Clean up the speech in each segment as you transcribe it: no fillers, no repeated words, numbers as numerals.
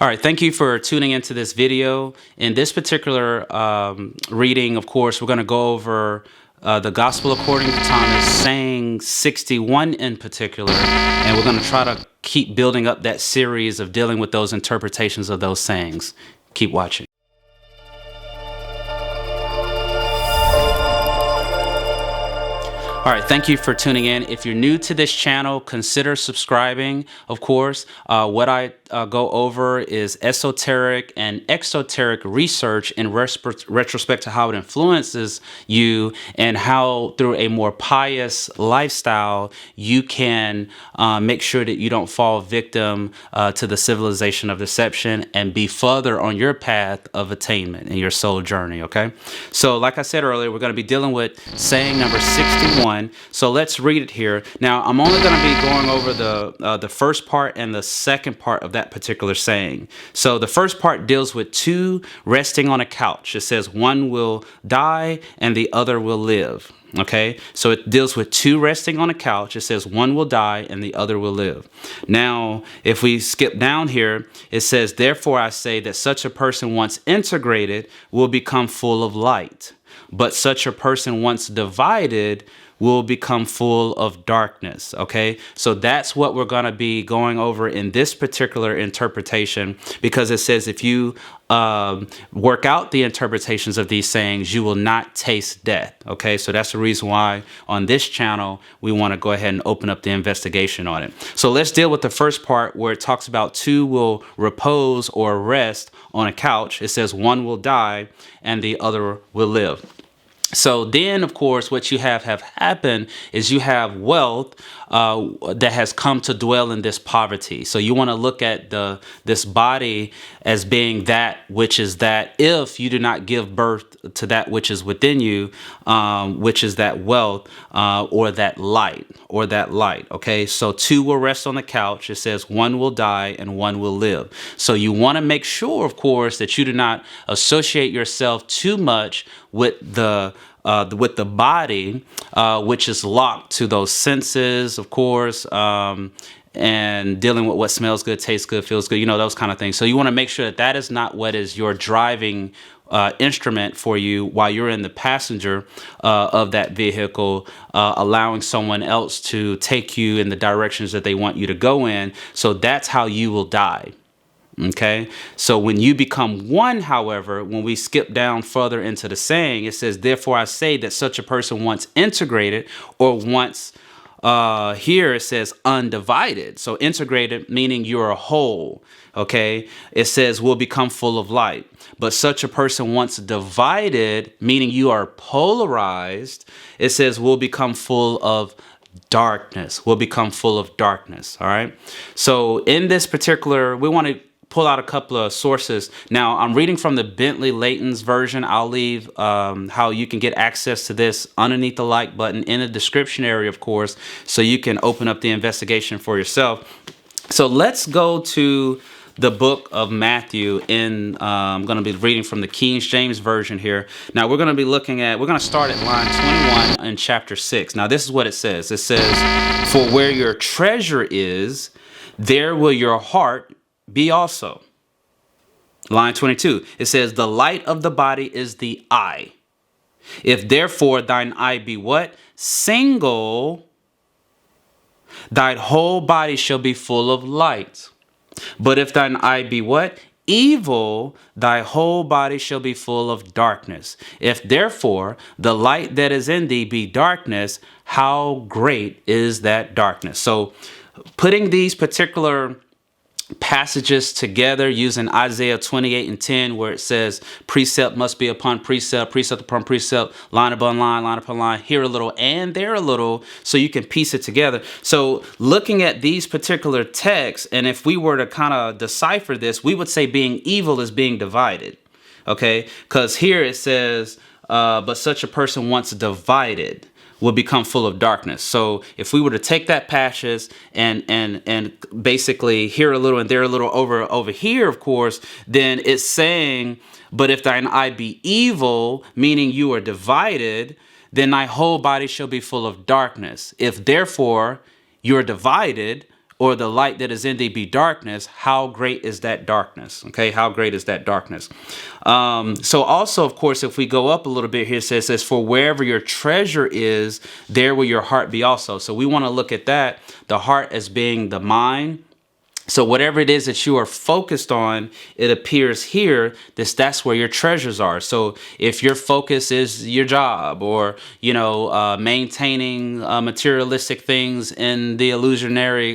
All right, thank you for tuning into this video. In this particular reading, of course, we're going to go over the Gospel according to Thomas, saying 61 in particular, and we're going to try to keep building up that series of dealing with those interpretations of those sayings. Keep watching. All right, thank you for tuning in. If you're new to this channel, consider subscribing. Of course, what I go over is esoteric and exoteric research in retrospect to how it influences you and how through a more pious lifestyle, you can make sure that you don't fall victim to the civilization of deception and be further on your path of attainment in your soul journey, okay? So like I said earlier, we're going to be dealing with saying number 61. So let's read it here. Now, I'm only going to be going over the first part and the second part of that particular saying. So the first part deals with two resting on a couch. It says one will die and the other will live. Okay, so it deals with two resting on a couch. It says one will die and the other will live. Now, if we skip down here, it says, therefore I say that such a person once integrated will become full of light, but such a person once divided will become full of darkness. Okay, so that's what we're going to be going over in this particular interpretation, because it says if you work out the interpretations of these sayings, you will not taste death. Okay, so that's the reason why on this channel we want to go ahead and open up the investigation on it. So let's deal with the first part where it talks about two will repose or rest on a couch. It says one will die and the other will live. So then, of course, what you have happened is you have wealth that has come to dwell in this poverty. So you want to look at this body as being that which is that if you do not give birth to that which is within you, which is that wealth or that light. Okay, so two will rest on the couch. It says one will die and one will live. So you want to make sure, of course, that you do not associate yourself too much with the body, which is locked to those senses, of course, and dealing with what smells good, tastes good, feels good, those kind of things. So you want to make sure that that is not what is your driving instrument for you while you're in the passenger of that vehicle, allowing someone else to take you in the directions that they want you to go in. So that's how you will die. Okay, so when you become one, however, when we skip down further into the saying, it says, therefore I say that such a person once integrated or once, here it says undivided. So integrated meaning you're a whole. Okay, it says will become full of light. But such a person once divided, meaning you are polarized, it says will become full of darkness. Will become full of darkness. All right. So in this particular, we want to pull out a couple of sources. Now, I'm reading from the Bentley Layton's version. I'll leave how you can get access to this underneath the like button in the description area, of course, so you can open up the investigation for yourself. So let's go to the book of Matthew I'm going to be reading from the King James Version here. Now, we're going to start at line 21 in chapter 6. Now, this is what it says. It says, for where your treasure is, there will your heart be also. Line 22, it says, the light of the body is the eye. If therefore thine eye be what? Single, thy whole body shall be full of light. But if thine eye be what? Evil, thy whole body shall be full of darkness. If therefore the light that is in thee be darkness, how great is that darkness? So putting these particular passages together using Isaiah 28:10, where it says precept must be upon precept, precept upon precept, line upon line, here a little and there a little, so you can piece it together. So looking at these particular texts, and if we were to kind of decipher this, we would say being evil is being divided. Okay, because here it says, but such a person once divided will become full of darkness. So if we were to take that passage and basically here a little and there a little over here, of course, then it's saying, but if thine eye be evil, meaning you are divided, then thy whole body shall be full of darkness. If therefore you're divided, or the light that is in thee be darkness, how great is that darkness? Okay, how great is that darkness? So also, of course, if we go up a little bit here, it says, for wherever your treasure is, there will your heart be also. So we want to look at that, the heart as being the mind. So whatever it is that you are focused on, it appears here that's where your treasures are. So if your focus is your job, or maintaining materialistic things in the illusionary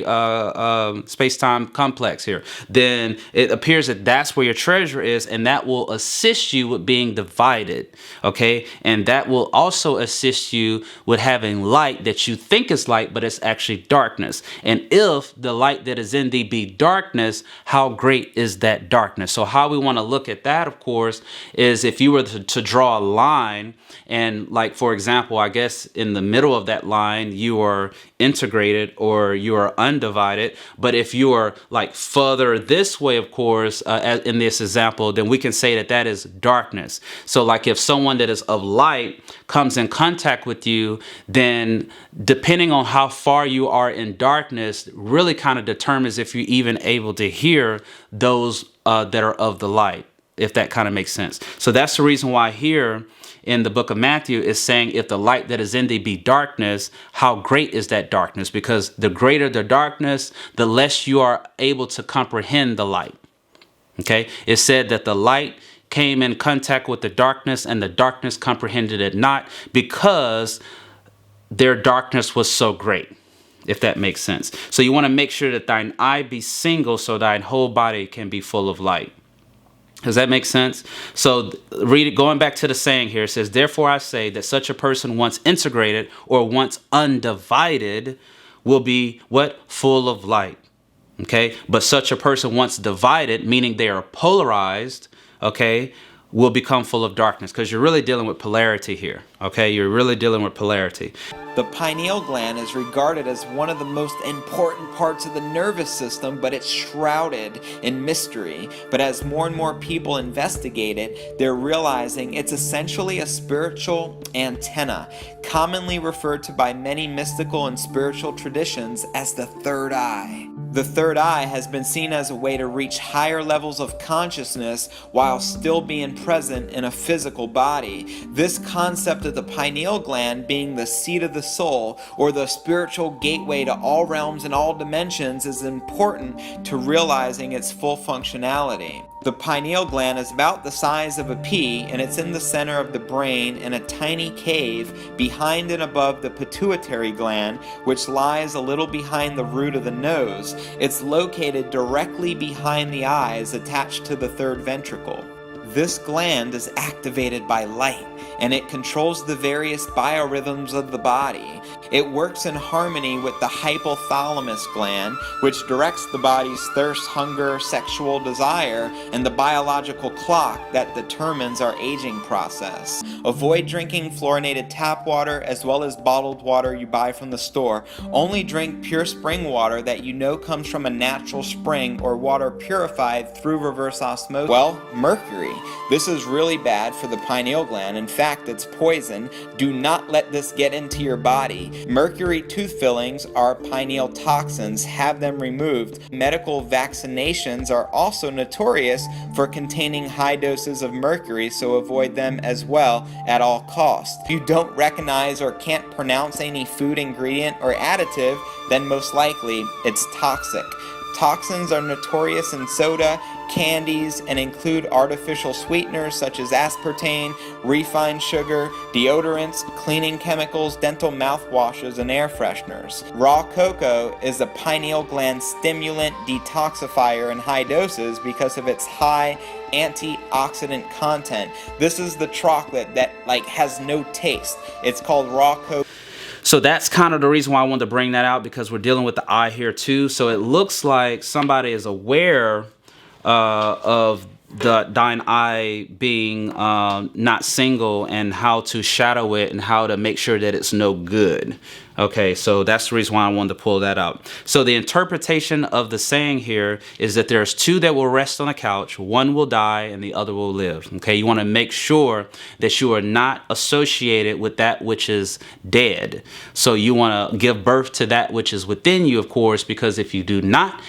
space-time complex here, then it appears that that's where your treasure is, and that will assist you with being divided. Okay, and that will also assist you with having light that you think is light, but it's actually darkness. And if the light that is in thee be darkness, how great is that darkness? So how we want to look at that, of course, is if you were to draw a line, and like, for example, I guess in the middle of that line, you are integrated or you are undivided. But if you are like further this way, of course, in this example, then we can say that that is darkness. So like if someone that is of light comes in contact with you, then depending on how far you are in darkness really kind of determines if you're even able to hear those that are of the light, if that kind of makes sense. So that's the reason why here in the book of Matthew is saying, if the light that is in thee be darkness, how great is that darkness? Because the greater the darkness, the less you are able to comprehend the light. Okay, it said that the light came in contact with the darkness, and the darkness comprehended it not, because their darkness was so great, if that makes sense. So you want to make sure that thine eye be single, so thine whole body can be full of light. Does that make sense? So read it, going back to the saying here, it says, therefore I say that such a person once integrated or once undivided will be what? Full of light. Okay, but such a person once divided, meaning they are polarized, okay, will become full of darkness, because you're really dealing with polarity here. Okay, you're really dealing with polarity. The pineal gland is regarded as one of the most important parts of the nervous system, but it's shrouded in mystery. But as more and more people investigate it, they're realizing it's essentially a spiritual antenna, commonly referred to by many mystical and spiritual traditions as the third eye. The third eye has been seen as a way to reach higher levels of consciousness while still being present in a physical body. This concept of the pineal gland being the seat of the soul, or the spiritual gateway to all realms and all dimensions, is important to realizing its full functionality. The pineal gland is about the size of a pea, and it's in the center of the brain in a tiny cave behind and above the pituitary gland, which lies a little behind the root of the nose. It's located directly behind the eyes, attached to the third ventricle. This gland is activated by light, and it controls the various biorhythms of the body. It works in harmony with the hypothalamus gland, which directs the body's thirst, hunger, sexual desire, and the biological clock that determines our aging process. Avoid drinking fluorinated tap water as well as bottled water you buy from the store. Only drink pure spring water that you know comes from a natural spring, or water purified through reverse osmosis. Well, mercury. This is really bad for the pineal gland. In fact, it's poison. Do not let this get into your body. Mercury tooth fillings are pineal toxins. Have them removed. Medical vaccinations are also notorious for containing high doses of mercury, so avoid them as well at all costs. If you don't recognize or can't pronounce any food ingredient or additive, then most likely it's toxic. Toxins are notorious in soda, candies, and include artificial sweeteners such as aspartame, refined sugar, deodorants, cleaning chemicals, dental mouthwashes, and air fresheners. Raw cocoa is a pineal gland stimulant detoxifier in high doses because of its high antioxidant content. This is the chocolate that has no taste. It's called raw cocoa. So that's kind of the reason why I wanted to bring that out, because we're dealing with the eye here too. So it looks like somebody is aware of thine eye being not single, and how to shadow it and how to make sure that it's no good. Okay, so that's the reason why I wanted to pull that out. So the interpretation of the saying here is that there's two that will rest on the couch. One will die and the other will live. Okay, you want to make sure that you are not associated with that which is dead. So you want to give birth to that which is within you, of course, because if you do not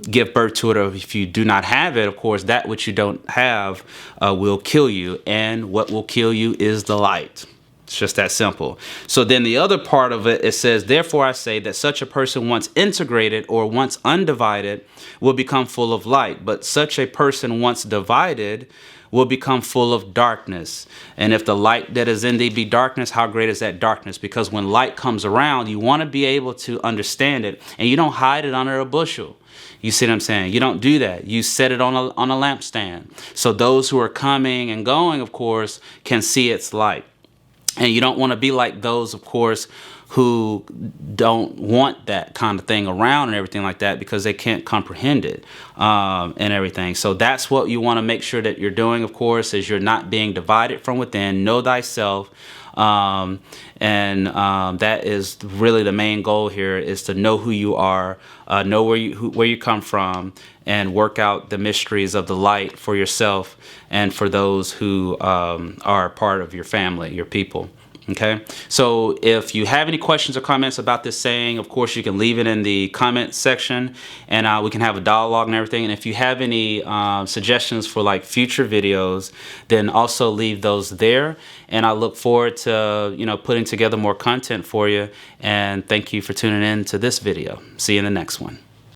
give birth to it, or if you do not have it, of course, that which you don't have will kill you. And what will kill you is the light. It's just that simple. So then the other part of it, it says, therefore I say that such a person once integrated or once undivided will become full of light, but such a person once divided will become full of darkness. And if the light that is in thee be darkness, how great is that darkness? Because when light comes around, you want to be able to understand it, and you don't hide it under a bushel. You see what I'm saying? You don't do that. You set it on a lampstand. So those who are coming and going, of course, can see its light. And you don't want to be like those, of course, who don't want that kind of thing around and everything like that, because they can't comprehend it and everything. So that's what you want to make sure that you're doing, of course, is you're not being divided from within. Know thyself. That is really the main goal here, is to know who you are, know where you come from, and work out the mysteries of the light for yourself and for those who are part of your family, your people. Okay, so if you have any questions or comments about this saying, of course, you can leave it in the comment section, and we can have a dialogue and everything. And if you have any suggestions for like future videos, then also leave those there. And I look forward to putting together more content for you. And thank you for tuning in to this video. See you in the next one.